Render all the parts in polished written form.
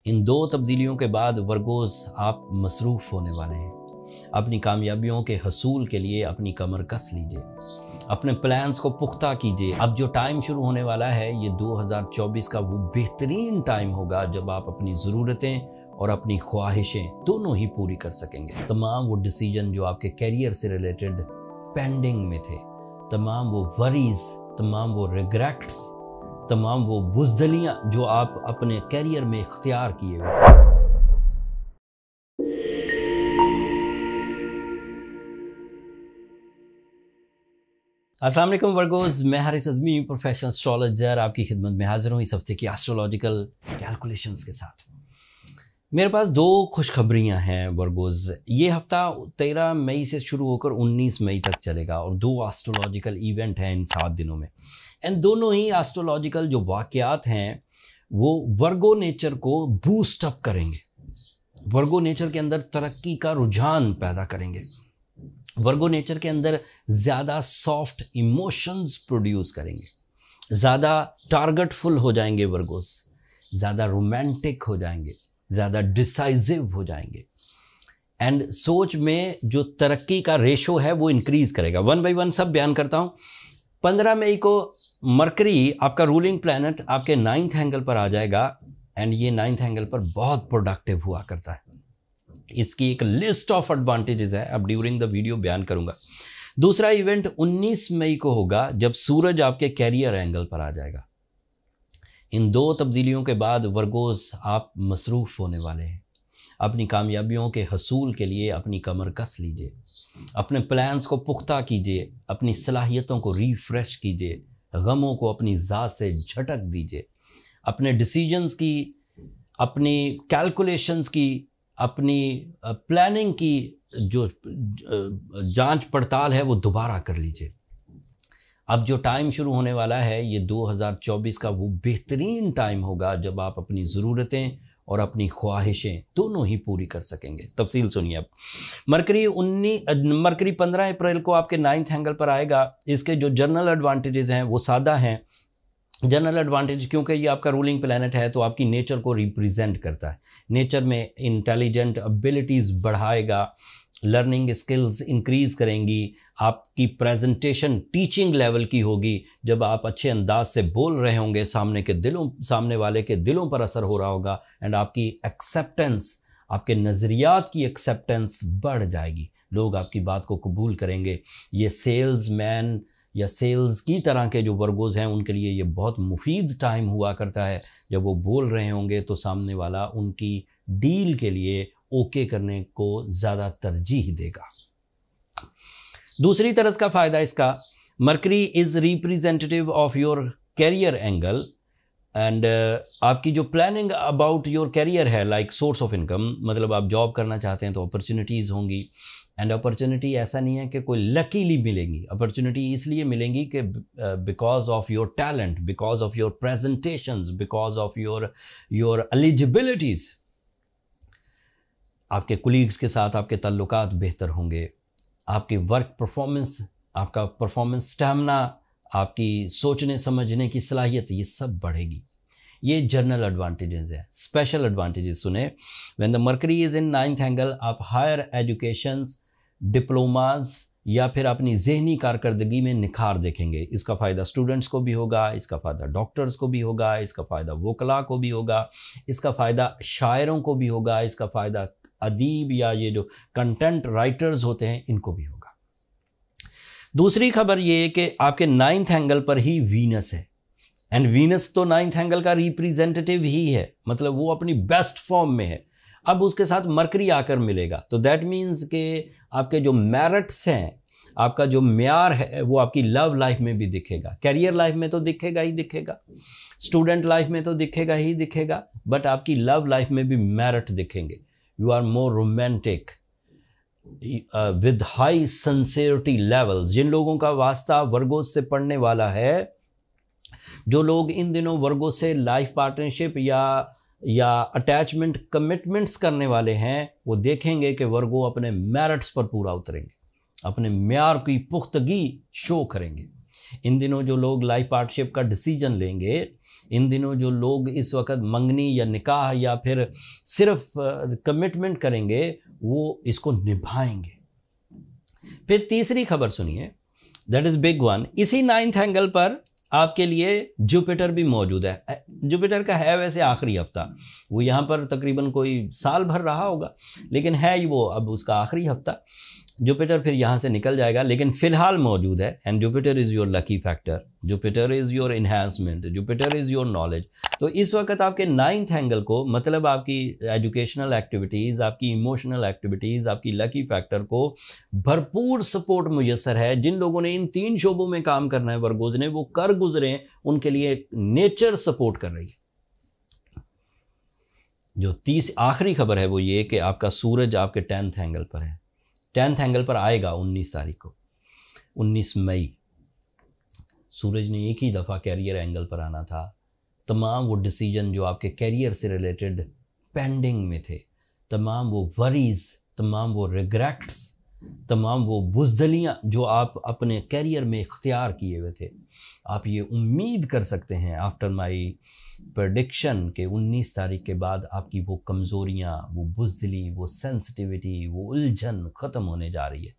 इन दो तब्दीलियों के बाद वर्गोस आप मसरूफ़ होने वाले हैं। अपनी कामयाबियों के हसूल के लिए अपनी कमर कस लीजिए, अपने प्लान्स को पुख्ता कीजिए। अब जो टाइम शुरू होने वाला है ये 2024 का वो बेहतरीन टाइम होगा जब आप अपनी ज़रूरतें और अपनी ख्वाहिशें दोनों ही पूरी कर सकेंगे। तमाम वो डिसीजन जो आपके कैरियर से रिलेटेड पेंडिंग में थे, तमाम वो वरीज, तमाम वो रिग्रेट्स, तमाम वो बुज़दिलियाँ जो आप अपने कैरियर में इख्तियार किए हुए थे। अस्सलाम वालेकुम वर्गोस, मैं हारिस अज़मी प्रोफेशनल एस्ट्रोलॉजर आपकी खिदमत में हाजिर हूँ इस हफ्ते की एस्ट्रोलॉजिकल कैलकुलेशंस के साथ। मेरे पास दो खुशखबरियाँ हैं वर्गोस। ये हफ्ता 13 मई से शुरू होकर 19 मई तक चलेगा और दो एस्ट्रोलॉजिकल इवेंट हैं इन 7 दिनों में। एंड दोनों ही एस्ट्रोलॉजिकल जो वाक़यात हैं वो वर्गो नेचर को बूस्ट अप करेंगे, वर्गो नेचर के अंदर तरक्की का रुझान पैदा करेंगे, वर्गो नेचर के अंदर ज़्यादा सॉफ्ट इमोशंस प्रोड्यूस करेंगे, ज़्यादा टारगेटफुल हो जाएंगे वर्गोस, ज़्यादा रोमांटिक हो जाएंगे, ज़्यादा डिसाइसिव हो जाएंगे एंड सोच में जो तरक्की का रेशो है वो इंक्रीज़ करेगा। 1 बाय 1 सब बयान करता हूँ। 15 मई को मरकरी आपका रूलिंग प्लैनेट आपके 9th एंगल पर आ जाएगा एंड ये 9th एंगल पर बहुत प्रोडक्टिव हुआ करता है। इसकी एक लिस्ट ऑफ एडवांटेजेस है, अब ड्यूरिंग द वीडियो बयान करूंगा। दूसरा इवेंट 19 मई को होगा जब सूरज आपके कैरियर एंगल पर आ जाएगा। इन दो तब्दीलियों के बाद वर्गोस आप मसरूफ़ होने वाले हैं। अपनी कामयाबियों के हसूल के लिए अपनी कमर कस लीजिए, अपने प्लान्स को पुख्ता कीजिए, अपनी सलाहियतों को रिफ्रेश कीजिए, गमों को अपनी ज़ात से झटक दीजिए, अपने डिसीजंस की, अपनी कैलकुलेशंस की, अपनी प्लानिंग की जो जांच पड़ताल है वो दोबारा कर लीजिए। अब जो टाइम शुरू होने वाला है ये 2024 का वो बेहतरीन टाइम होगा जब आप अपनी ज़रूरतें और अपनी ख्वाहिशें दोनों ही पूरी कर सकेंगे। तफसील सुनिए। अब मरकरी 15 अप्रैल को आपके 9th एंगल पर आएगा। इसके जो जनरल एडवांटेजेस हैं वो सादा हैं। जनरल एडवांटेज क्योंकि ये आपका रूलिंग प्लैनेट है तो आपकी नेचर को रिप्रेजेंट करता है। नेचर में इंटेलिजेंट एबिलिटीज़ बढ़ाएगा, लर्निंग स्किल्स इंक्रीज़ करेंगी, आपकी प्रेजेंटेशन टीचिंग लेवल की होगी। जब आप अच्छे अंदाज से बोल रहे होंगे सामने वाले के दिलों पर असर हो रहा होगा एंड आपकी एक्सेप्टेंस, आपके नज़रियात की एक्सेप्टेंस बढ़ जाएगी, लोग आपकी बात को कबूल करेंगे। ये सेल्समैन या सेल्स की तरह के जो वर्गोज़ हैं उनके लिए ये बहुत मुफीद टाइम हुआ करता है। जब वो बोल रहे होंगे तो सामने वाला उनकी डील के लिए ओके करने को ज़्यादा तरजीह देगा। दूसरी तरफ का फ़ायदा इसका, Mercury is representative of your career angle and आपकी जो प्लानिंग अबाउट योर कैरियर है, लाइक सोर्स ऑफ इनकम, मतलब आप जॉब करना चाहते हैं तो अपॉर्चुनिटीज़ होंगी। एंड अपॉर्चुनिटी ऐसा नहीं है कि कोई लकीली मिलेंगी, अपॉर्चुनिटी इसलिए मिलेंगी कि because of your talent, because of your presentations, because of your eligibilities. आपके कुलीग्स के साथ आपके ताल्लुकात बेहतर होंगे, आपकी वर्क परफॉर्मेंस, आपका परफॉर्मेंस स्टैमिना, आपकी सोचने समझने की सलाहियत, ये सब बढ़ेगी। ये जनरल एडवांटेजेस हैं। स्पेशल एडवांटेजेस सुने। When the mercury is in 9th angle, आप हायर एजुकेशन, डिप्लोमाज या फिर अपनी जहनी कारकर्दगी में निखार देखेंगे। इसका फ़ायदा स्टूडेंट्स को भी होगा, इसका फ़ायदा डॉक्टर्स को भी होगा, इसका फ़ायदा वकला को भी होगा, इसका फ़ायदा शायरों को भी होगा, इसका फ़ायदा अदीब या ये जो कंटेंट राइटर्स होते हैं इनको भी होगा। दूसरी खबर ये कि आपके 9th एंगल पर ही वीनस है एंड वीनस तो 9th एंगल का रिप्रेजेंटेटिव ही है, मतलब वो अपनी बेस्ट फॉर्म में है। अब उसके साथ मरकरी आकर मिलेगा तो दैट मीन्स के आपके जो मेरिट्स हैं, आपका जो म्यार है वो आपकी लव लाइफ में भी दिखेगा। कैरियर लाइफ में तो दिखेगा ही दिखेगा, स्टूडेंट लाइफ में तो दिखेगा ही दिखेगा, बट आपकी लव लाइफ में भी मेरिट दिखेंगे। You are more romantic with high sincerity levels. जिन लोगों का वास्ता वर्गोस से पड़ने वाला है, जो लोग इन दिनों वर्गो से लाइफ पार्टनरशिप या अटैचमेंट कमिटमेंट्स करने वाले हैं, वो देखेंगे कि वर्गो अपने मेरिट्स पर पूरा उतरेंगे, अपने म्यार की पुख्तगी शो करेंगे। इन दिनों जो लोग लाइफ पार्टनरशिप का डिसीजन लेंगे, इन दिनों जो लोग इस वक्त मंगनी या निकाह या फिर सिर्फ कमिटमेंट करेंगे, वो इसको निभाएंगे। फिर तीसरी खबर सुनिए, दैट इज बिग वन। इसी 9th एंगल पर आपके लिए जुपिटर भी मौजूद है। जुपिटर का है वैसे आखिरी हफ्ता, वो यहाँ पर तकरीबन कोई साल भर रहा होगा, लेकिन है ही वो अब उसका आखिरी हफ्ता। जुपिटर फिर यहाँ से निकल जाएगा, लेकिन फिलहाल मौजूद है। And Jupiter is your lucky factor, Jupiter is your enhancement, Jupiter is your knowledge. तो इस वक्त आपके 9th एंगल को, मतलब आपकी एजुकेशनल एक्टिविटीज़, आपकी इमोशनल एक्टिविटीज़, आपकी लकी फैक्टर को भरपूर सपोर्ट मुयसर है। जिन लोगों ने इन 3 शोबों में काम करना है वर्गोज ने, वो कर गुजरे हैं, उनके लिए नेचर सपोर्ट कर रही है। जो आखिरी खबर है वो ये कि आपका सूरज आपके 10th एंगल पर है। 10th एंगल पर आएगा 19 तारीख को, 19 मई। सूरज ने एक ही दफ़ा कैरियर एंगल पर आना था। तमाम वो डिसीजन जो आपके कैरियर से रिलेटेड पेंडिंग में थे, तमाम वो वरीज, तमाम वो रिग्रेट्स, तमाम वो बुज़दलियाँ जो आप अपने कैरियर में इख्तियार किए हुए थे, आप ये उम्मीद कर सकते हैं आफ्टर माई प्रेडिक्शन के 19 तारीख के बाद आपकी वो कमज़ोरियाँ, वो बुज़दिली, वो सेंसिटिविटी, वो उलझन ख़त्म होने जा रही है।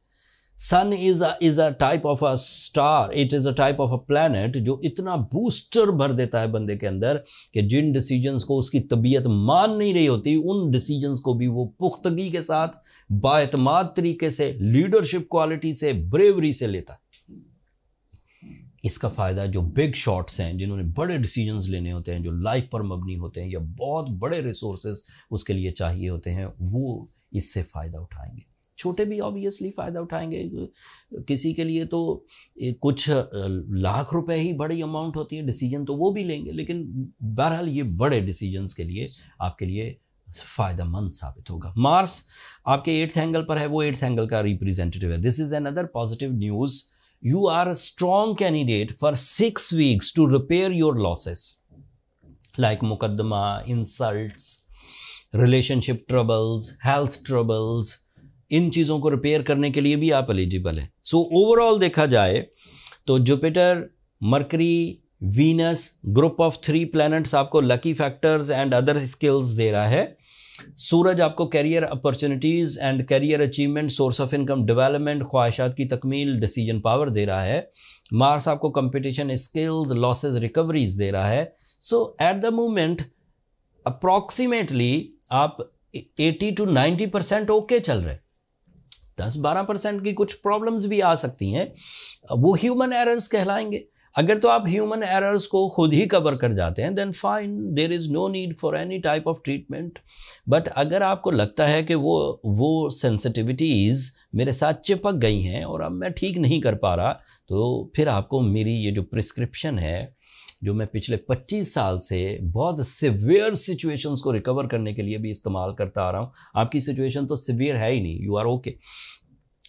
Sun is a type of a star, it is a type of a planet जो इतना बूस्टर भर देता है बंदे के अंदर कि जिन डिसीजंस को उसकी तबीयत मान नहीं रही होती, उन डिसीजंस को भी वो पुख्तगी के साथ, बाएतमाद तरीके से, लीडरशिप क्वालिटी से, ब्रेवरी से लेता है। इसका फ़ायदा जो बिग शॉट्स हैं, जिन्होंने बड़े डिसीजंस लेने होते हैं, जो लाइफ पर मबनी होते हैं या बहुत बड़े रिसोर्सेज उसके लिए चाहिए होते हैं, वो इससे फ़ायदा उठाएंगे। छोटे भी ऑब्वियसली फ़ायदा उठाएंगे। किसी के लिए तो कुछ लाख रुपए ही बड़ी अमाउंट होती है, डिसीजन तो वो भी लेंगे, लेकिन बहरहाल ये बड़े डिसीजंस के लिए आपके लिए फ़ायदेमंद साबित होगा। मार्स आपके 8th एंगल पर है, वो 8th एंगल का रिप्रेजेंटेटिव है। This is another positive news. You are a strong candidate for 6 weeks to repair your losses, like मुकदमा, insults, relationship troubles, health troubles। इन चीज़ों को रिपेयर करने के लिए भी आप एलिजिबल हैं। सो ओवरऑल देखा जाए तो Jupiter, Mercury, Venus, group of 3 planets आपको lucky factors and other skills दे रहा है। सूरज आपको career opportunities and career achievement, source of income development, ख्वाहिशात की तकमील, डिसीजन पावर दे रहा है। मार्स आपको कंपटीशन स्किल्स, लॉसेस रिकवरीज दे रहा है। सो एट द मोमेंट अप्रॉक्सीमेटली आप 80 to 90% ओके चल रहे। 10-12% की कुछ प्रॉब्लम्स भी आ सकती हैं, वो ह्यूमन एरर्स कहलाएंगे। अगर तो आप ह्यूमन एरर्स को खुद ही कवर कर जाते हैं, then fine, there is no need for any type of treatment. But अगर आपको लगता है कि वो सेंसिटिविटीज़ मेरे साथ चिपक गई हैं और अब मैं ठीक नहीं कर पा रहा, तो फिर आपको मेरी ये जो प्रिस्क्रिप्शन है, जो मैं पिछले 25 साल से बहुत सिवियर सिचुएशंस को रिकवर करने के लिए भी इस्तेमाल करता आ रहा हूँ। आपकी सिचुएशन तो सिवियर है ही नहीं, यू आर ओके,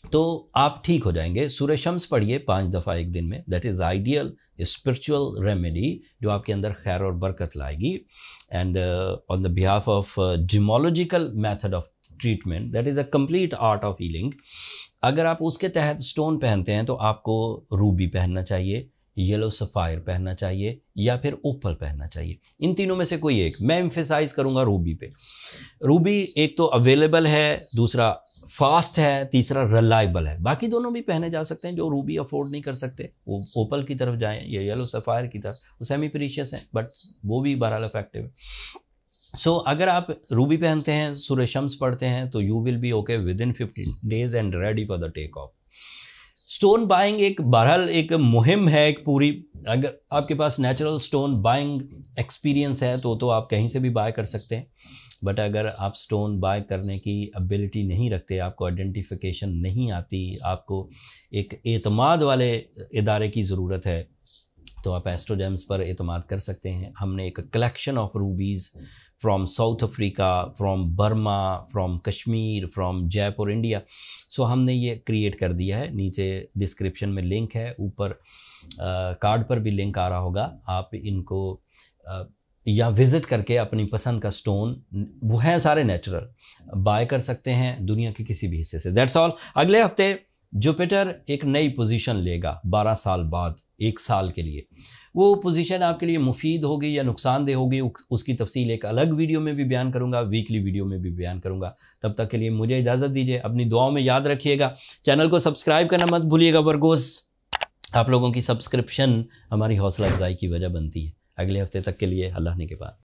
तो आप ठीक हो जाएंगे। सूर्य शम्स पढ़िए 5 दफ़ा एक दिन में, that is ideal spiritual remedy जो आपके अंदर खैर और बरकत लाएगी। And on the behalf of gemological method of treatment, that is a complete art of healing. अगर आप उसके तहत स्टोन पहनते हैं तो आपको रूबी पहनना चाहिए, येलो सफ़ायर पहनना चाहिए या फिर ओपल पहनना चाहिए। इन तीनों में से कोई एक। मैं एम्फेसाइज करूंगा रूबी पे। रूबी एक तो अवेलेबल है, दूसरा फास्ट है, तीसरा रिलायबल है। बाकी दोनों भी पहने जा सकते हैं। जो रूबी अफोर्ड नहीं कर सकते वो ओपल की तरफ जाएं या येलो सफ़ायर की तरफ, वो सेमी प्रीशियस हैं बट वो भी बहरहाल इफेक्टिव है। सो अगर आप रूबी पहनते हैं, सूर्य शम्स पढ़ते हैं, तो you will be okay within 15 days and ready for the take off. Stone buying एक बहरहाल एक मुहिम है, एक पूरी। अगर आपके पास नेचुरल स्टोन बाइंग एक्सपीरियंस है तो आप कहीं से भी बाय कर सकते हैं। बट अगर आप स्टोन बाय करने की एबिलिटी नहीं रखते, आपको आइडेंटिफिकेशन नहीं आती, आपको एक एतमाद वाले इदारे की ज़रूरत है, तो आप एस्ट्रोजेम्स पर एतमाद कर सकते हैं। हमने एक collection of rubies from South Africa, from Burma, from Kashmir, from Jaipur India, so हमने ये क्रिएट कर दिया है। नीचे डिस्क्रिप्शन में लिंक है, ऊपर कार्ड पर भी लिंक आ रहा होगा। आप इनको या विज़िट करके अपनी पसंद का स्टोन, वो हैं सारे नेचुरल, बाय कर सकते हैं दुनिया के किसी भी हिस्से से। That's all. अगले हफ्ते जुपिटर एक नई पोजीशन लेगा 12 साल बाद। 1 साल के लिए, वो पोजीशन आपके लिए मुफीद होगी या नुकसानदेह होगी, उसकी तफसील एक अलग वीडियो में भी बयान करूंगा, वीकली वीडियो में भी बयान करूंगा। तब तक के लिए मुझे इजाज़त दीजिए, अपनी दुआओं में याद रखिएगा, चैनल को सब्सक्राइब करना मत भूलिएगा वर्गोस। आप लोगों की सब्सक्रिप्शन हमारी हौसला अफजाई की वजह बनती है। अगले हफ्ते तक के लिए अल्लाह ने के बाद।